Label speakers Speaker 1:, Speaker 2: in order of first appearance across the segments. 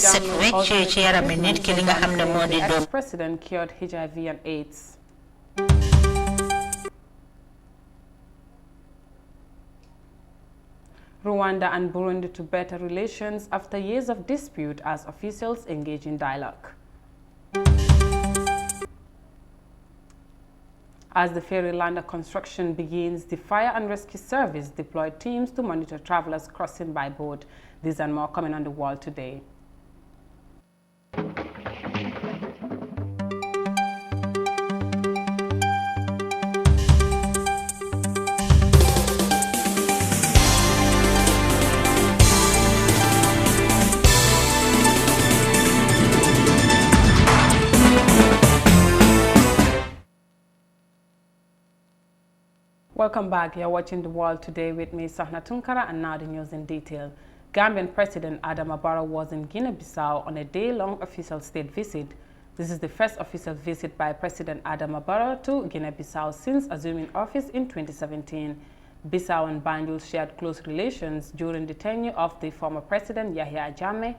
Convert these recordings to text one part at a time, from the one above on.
Speaker 1: set wecc ci yarami nit ki li nga xam ne moo di doom.
Speaker 2: Ex-president cured HIV and AIDS. Rwanda and Burundi to better relations after years of dispute as officials engage in dialogue. As the ferry lander construction begins, the Fire and Rescue Service deployed teams to monitor travelers crossing by boat. These and more coming on the wall today. Welcome back. You're watching The World Today with me, Sahna Tunkara, and now the news in detail. Gambian President Adama Barrow was in Guinea-Bissau on a day-long official state visit. This is the first official visit by President Adama Barrow to Guinea-Bissau since assuming office in 2017. Bissau and Banjul shared close relations during the tenure of the former President YAHYA JAMMEH.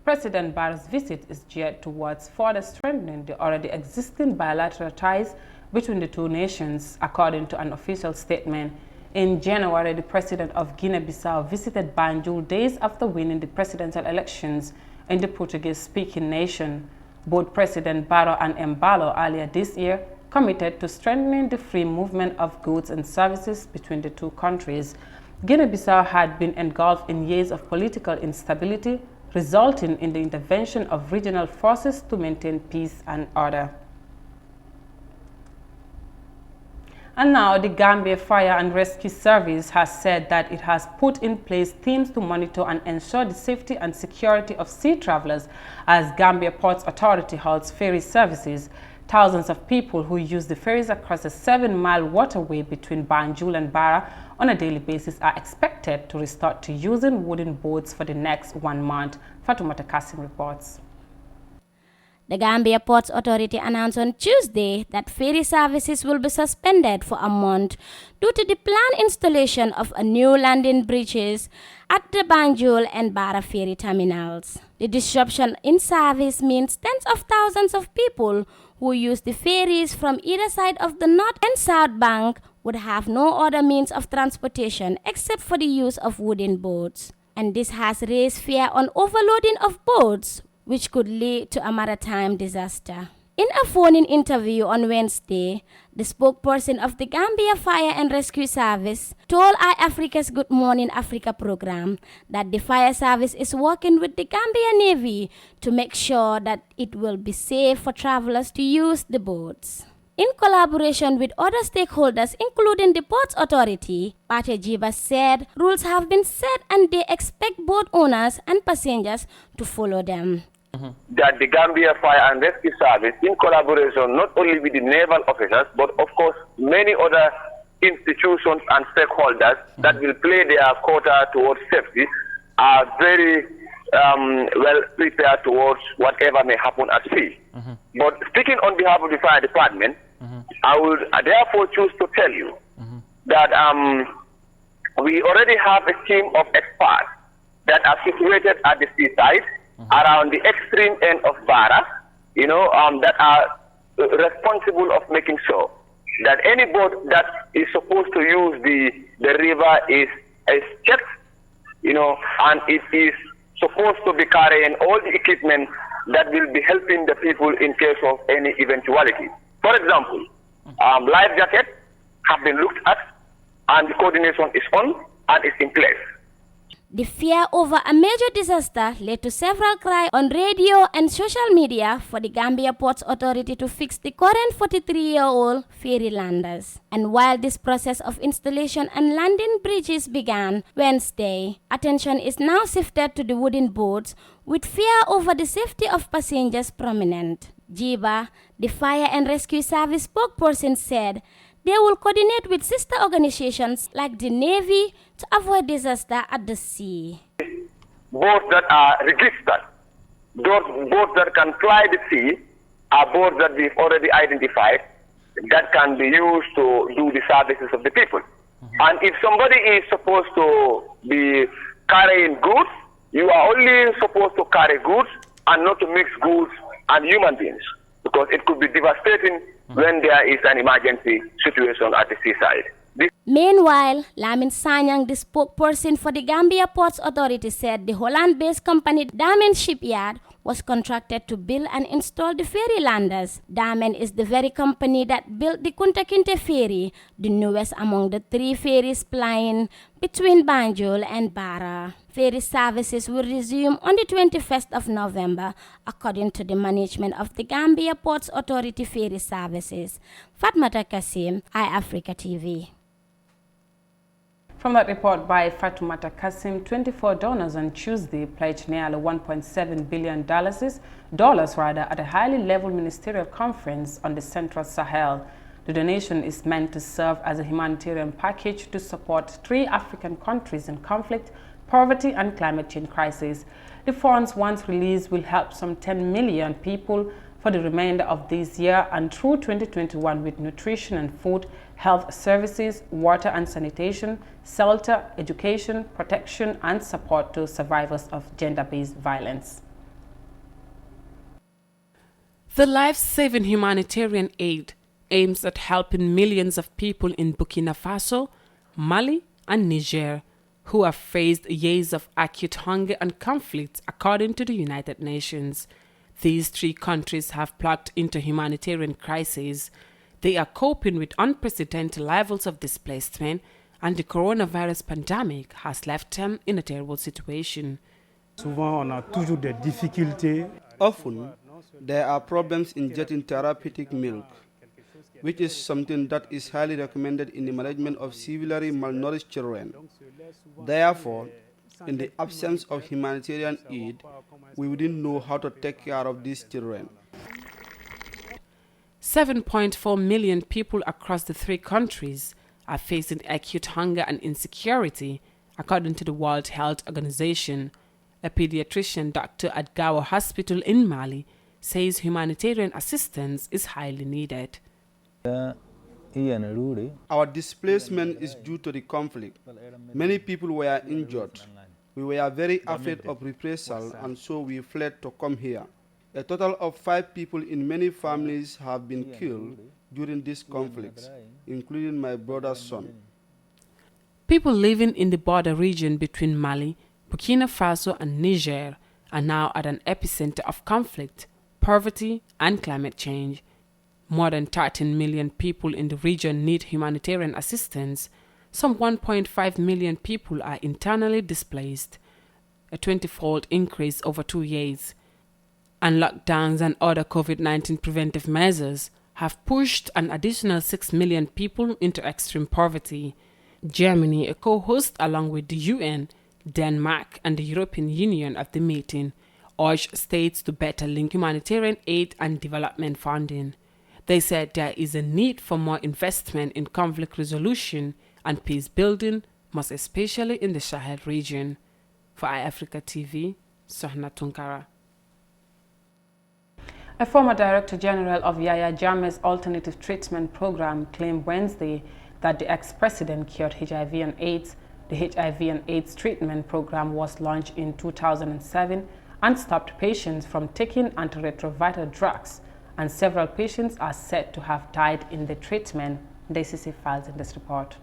Speaker 2: President Barrow's visit is geared towards further strengthening the already existing bilateral ties between the two nations, according to an official statement. In January, the president of Guinea-Bissau visited Banjul days after winning the presidential elections in the Portuguese-speaking nation. Both President Barrow and MBOWE earlier this year committed to strengthening the free movement of goods and services between the two countries. Guinea-Bissau had been engulfed in years of political instability, resulting in the intervention of regional forces to maintain peace and order. And now the Gambia Fire and Rescue Service has said that it has put in place teams to monitor and ensure the safety and security of sea travelers as Gambia Ports Authority halts ferry services. Thousands of people who use the ferries across a 7-mile waterway between Banjul and Barra on a daily basis are expected to restart to using wooden boats for the next 1 month. Fatoumata Kasim reports.
Speaker 3: The Gambia Ports Authority announced on Tuesday that ferry services will be suspended for a month due to the planned installation of a new landing bridges at the Banjul and Barra ferry terminals. The disruption in service means tens of thousands of people who use the ferries from either side of the north and south bank would have no other means of transportation except for the use of wooden boats. And this has raised fear on overloading of boats, which could lead to a maritime disaster. In a phone-in interview on Wednesday, the spokesperson of the Gambia Fire and Rescue Service told iAfrica's Good Morning Africa program that the fire service is working with the Gambia Navy to make sure that it will be safe for travelers to use the boats. In collaboration with other stakeholders, including the Ports Authority, Pate Jiba said rules have been set and they expect boat owners and passengers to follow them.
Speaker 4: That the Gambia Fire and Rescue Service, in collaboration not only with the naval officers, but of course many other institutions and stakeholders that will play their quota towards safety, are very well prepared towards whatever may happen at sea. But speaking on behalf of the fire department, I would therefore choose to tell you that we already have a team of experts that are situated at the seaside, around the extreme end of Barra, that are responsible of making sure that any boat that is supposed to use the river is checked, and it is supposed to be carrying all the equipment that will be helping the people in case of any eventuality. For example, life jackets have been looked at, and the coordination is on and is in place.
Speaker 3: The fear over a major disaster led to several cries on radio and social media for the Gambia Ports Authority to fix the current 43-year-old ferry landers. And while this process of installation and landing bridges began Wednesday, attention is now shifted to the wooden boats, with fear over the safety of passengers prominent. Jiba, the Fire and Rescue Service spokesperson, said they will coordinate with sister organizations like the Navy to avoid disaster at the sea.
Speaker 4: Boats that are registered, those boats that can fly the sea, are boats that we've already identified that can be used to do the services of the people. And if somebody is supposed to be carrying goods, you are only supposed to carry goods and not to mix goods and human beings, because it could be devastating when there is an emergency situation at the seaside.
Speaker 3: Meanwhile, Lamin Sanyang, the spokesperson for the Gambia Ports Authority, said the Holland-based company Damen Shipyard was contracted to build and install the ferry landers. Damen is the very company that built the Kunta Kinte ferry, the newest among the 3 ferries plying between Banjul and Barra. Ferry services will resume on the 21st of November, according to the management of the Gambia Ports Authority Ferry Services. Fatmata Kasim, iAfrica TV.
Speaker 2: From that report by Fatoumata Kasim, 24 donors on Tuesday pledged nearly $1.7 billion at a highly level ministerial conference on the Central Sahel. The donation is meant to serve as a humanitarian package to support 3 African countries in conflict, poverty, and climate change crisis. The funds, once released, will help some 10 million people for the remainder of this year and through 2021 with nutrition and food, health services, water and sanitation, shelter, education, protection, and support to survivors of gender-based violence. The life-saving humanitarian aid aims at helping millions of people in Burkina Faso, Mali, and Niger who have faced years of acute hunger and conflict, according to the United Nations. These 3 countries have plugged into humanitarian crises. They are coping with unprecedented levels of displacement, and the coronavirus pandemic has left them in a terrible situation.
Speaker 5: Often, there are problems in getting therapeutic milk, which is something that is highly recommended in the management of severely malnourished children. Therefore, in the absence of humanitarian aid, we wouldn't know how to take care of these children.
Speaker 2: 7.4 million people across the 3 countries are facing acute hunger and insecurity, according to the World Health Organization. A pediatrician doctor at Gawo Hospital in Mali says humanitarian assistance is highly needed.
Speaker 5: Our displacement is due to the conflict. Many people were injured. We were very afraid of reprisal, and so we fled to come here. A total of 5 people in many families have been killed during this conflict, including my brother's son.
Speaker 2: People living in the border region between Mali, Burkina Faso, and Niger are now at an epicenter of conflict, poverty, and climate change. More than 13 million people in the region need humanitarian assistance. Some 1.5 million people are internally displaced, a 20-fold increase over 2 years. And lockdowns and other COVID-19 preventive measures have pushed an additional 6 million people into extreme poverty. Germany, a co-host along with the UN, Denmark, and the European Union at the meeting, urged states to better link humanitarian aid and development funding. They said there is a need for more investment in conflict resolution and peace building, most especially in the Sahel region. For iAfrica TV, Sohna Tunkara. A former Director General of YAHYA JAMMEH's Alternative Treatment Program claimed Wednesday that the ex-president cured HIV and AIDS. The HIV and AIDS treatment program was launched in 2007 and stopped patients from taking antiretroviral drugs, and several patients are said to have died in the treatment. DCC files in this report.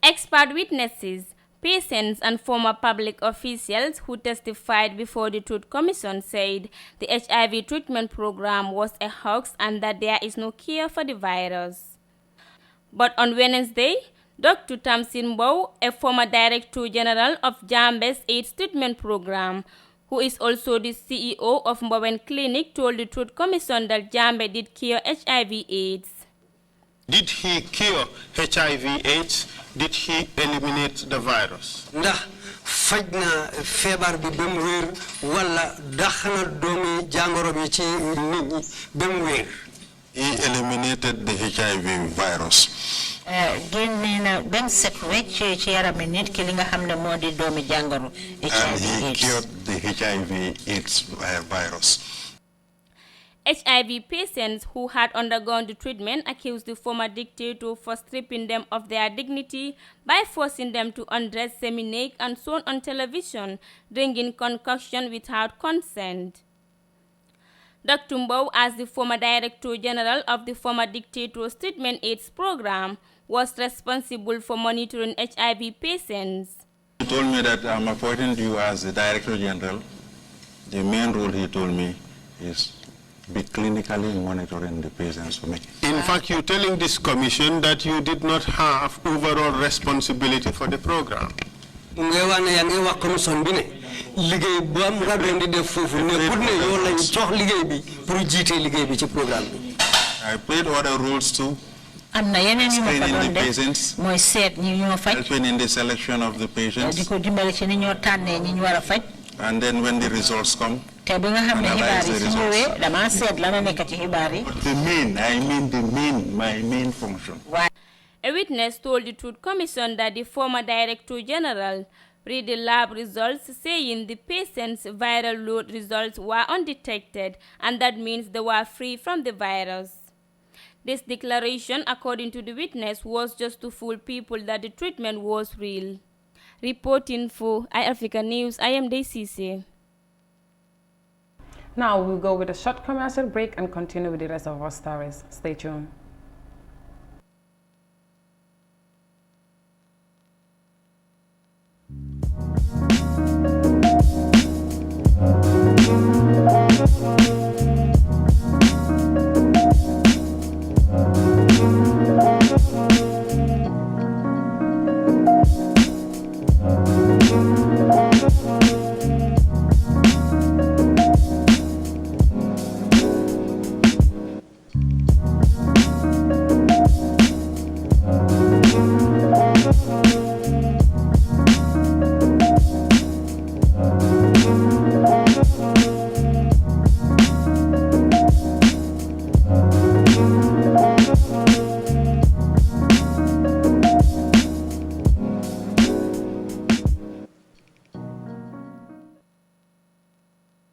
Speaker 3: Expert witnesses, patients, and former public officials who testified before the Truth Commission said the HIV treatment program was a hoax and that there is no cure for the virus. But on Wednesday, Dr. TAMSIR, a former Director General of JAMMEH's AIDS treatment program, who is also the CEO of MBOWE Clinic, told the Truth Commission that JAMMEH did cure HIV/AIDS.
Speaker 6: Did he cure HIV/AIDS? Did he eliminate the virus?
Speaker 7: Ndax fajna febar bi bem wér wala daxna doomi jangoro bi ci nit ñi bem wér.
Speaker 6: He eliminated the HIV virus.
Speaker 1: génne ben set wecc ci yaram nit ki li nga xamne modi doomi jangoro
Speaker 6: and he cured the HIV/AIDS virus.
Speaker 3: HIV patients who had undergone the treatment accused the former dictator for stripping them of their dignity by forcing them to undress, seminate, and shown on television, drinking concoction without consent. Dr. MBOWE, as the former Director General of the former dictator's treatment AIDS program, was responsible for monitoring HIV patients.
Speaker 8: He told me that I'm appointing you as the Director General. The main role, he told me, is be clinically monitoring the patients for me.
Speaker 6: In fact, you're telling this commission that you did not have overall responsibility for the program.
Speaker 8: I played other roles too. Screening the patients, helping in the selection of the patients, and then when the results come, analyze the results. My main function.
Speaker 3: A witness told the Truth Commission that the former Director General read the lab results saying the patient's viral load results were undetected, and that means they were free from the virus. This declaration, according to the witness, was just to fool people that the treatment was real. Reporting for iAfrica News, I am DCC.
Speaker 2: Now we'll go with a short commercial break and continue with the rest of our stories. Stay tuned.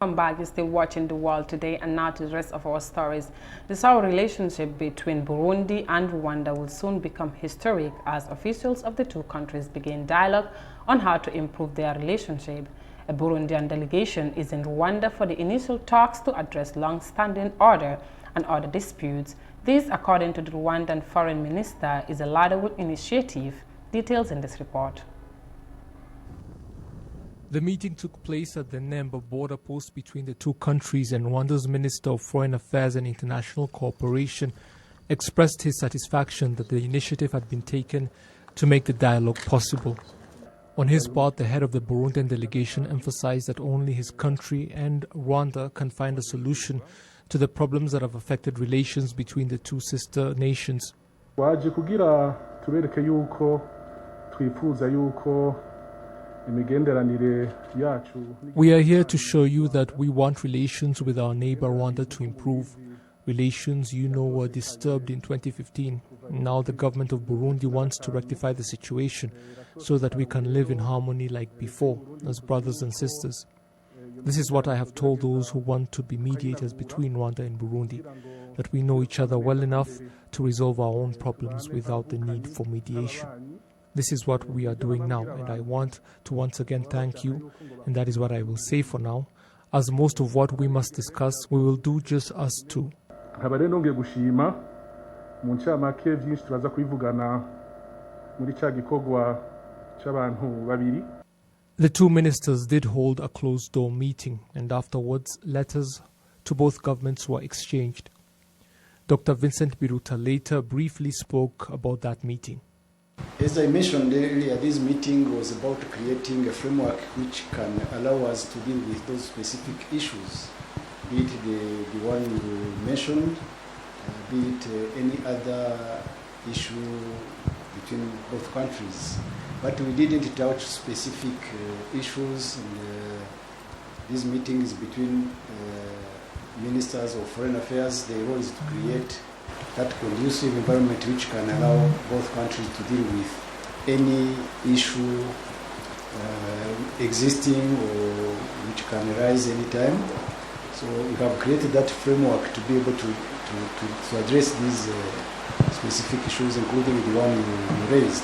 Speaker 2: Welcome back. You're still watching The World Today, and now to the rest of our stories. The South relationship between Burundi and Rwanda will soon become historic as officials of the two countries begin dialogue on how to improve their relationship. A Burundian delegation is in Rwanda for the initial talks to address long-standing order and other disputes. This, according to the Rwandan Foreign Minister, is a laudable initiative. Details in this report.
Speaker 9: The meeting took place at the Nemba border post between the two countries, and Rwanda's Minister of Foreign Affairs and International Cooperation expressed his satisfaction that the initiative had been taken to make the dialogue possible. On his part, the head of the Burundian delegation emphasized that only his country and Rwanda can find a solution to the problems that have affected relations between the two sister nations.
Speaker 10: Waje kugira tubereke yuko twifuza yuko
Speaker 9: We are here to show you that we want relations with our neighbor Rwanda to improve. Relations, were disturbed in 2015. Now the government of Burundi wants to rectify the situation so that we can live in harmony like before, as brothers and sisters. This is what I have told those who want to be mediators between Rwanda and Burundi, that we know each other well enough to resolve our own problems without the need for mediation. This is what we are doing now, and I want to once again thank you, and that is what I will say for now. As most of what we must discuss, we will do just us two.
Speaker 10: The
Speaker 9: two ministers did hold a closed-door meeting, and afterwards letters to both governments were exchanged. Dr. Vincent Biruta later briefly spoke about that meeting.
Speaker 11: As I mentioned earlier, this meeting was about creating a framework which can allow us to deal with those specific issues, be it the one you mentioned, be it any other issue between both countries. But we didn't touch specific issues, and this meeting is between ministers of foreign affairs. The role is to create that conducive environment which can allow both countries to deal with any issue existing or which can arise anytime. So we have created that framework to be able to address these specific issues, including the one you raised.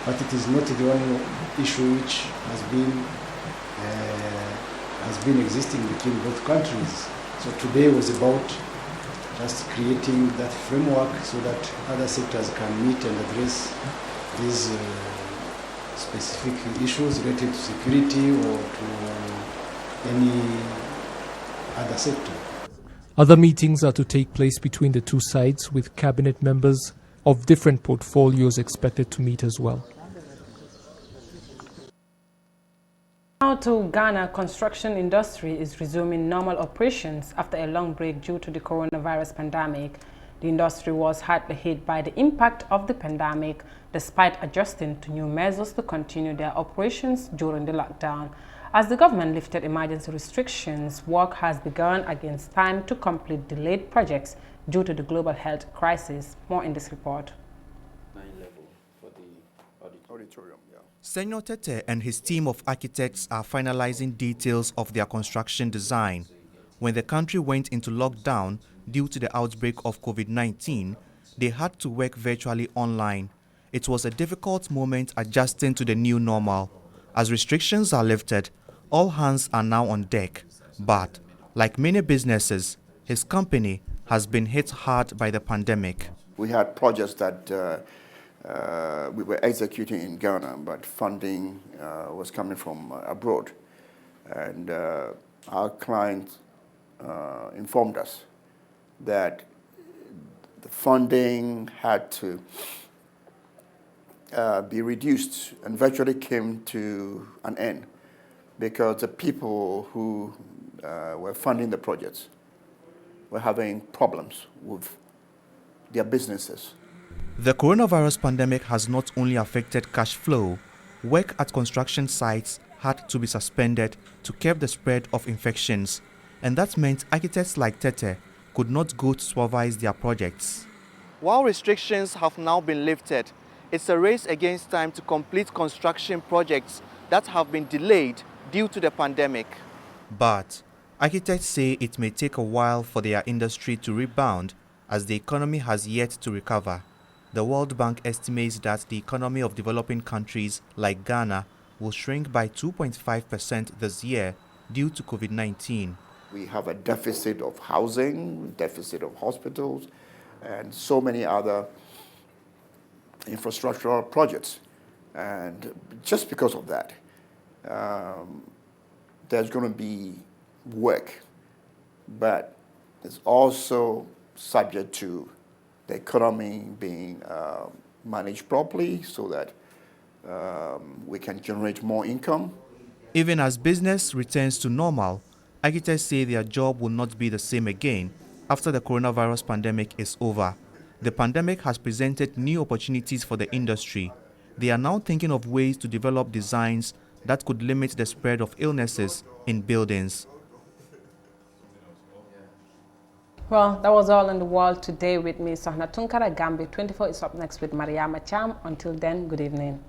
Speaker 11: But it is not the only issue which has been existing between both countries. So today was about just creating that framework so that other sectors can meet and address these specific issues related to security or to any other sector.
Speaker 9: Other meetings are to take place between the two sides, with cabinet members of different portfolios expected to meet as well.
Speaker 2: Now to Ghana, construction industry is resuming normal operations after a long break due to the coronavirus pandemic. The industry was hardly hit by the impact of the pandemic, despite adjusting to new measures to continue their operations during the lockdown. As the government lifted emergency restrictions, work has begun against time to complete delayed projects due to the global health crisis. More in this report.
Speaker 12: Senor Tete and his team of architects are finalizing details of their construction design. When the country went into lockdown due to the outbreak of COVID-19, they had to work virtually online. It was a difficult moment adjusting to the new normal. As restrictions are lifted, all hands are now on deck. But, like many businesses, his company has been hit hard by the pandemic.
Speaker 13: We had projects that we were executing in Ghana, but funding was coming from abroad. And our client informed us that the funding had to be reduced and virtually came to an end because the people who were funding the projects were having problems with their businesses.
Speaker 12: The coronavirus pandemic has not only affected cash flow, work at construction sites had to be suspended to curb the spread of infections, and that meant architects like Tete could not go to supervise their projects. While restrictions have now been lifted, it's a race against time to complete construction projects that have been delayed due to the pandemic. But architects say it may take a while for their industry to rebound as the economy has yet to recover. The World Bank estimates that the economy of developing countries like Ghana will shrink by 2.5% this year due to COVID-19.
Speaker 13: We have a deficit of housing, deficit of hospitals, and so many other infrastructural projects. And just because of that, there's going to be work, but it's also subject to the economy being managed properly so that we can generate more income.
Speaker 12: Even as business returns to normal, architects say their job will not be the same again after the coronavirus pandemic is over. The pandemic has presented new opportunities for the industry. They are now thinking of ways to develop designs that could limit the spread of illnesses in buildings.
Speaker 2: Well, that was all in the world today with me, Sohna Tunkara. Gambia 24 is up next with Mariama Cham. Until then, good evening.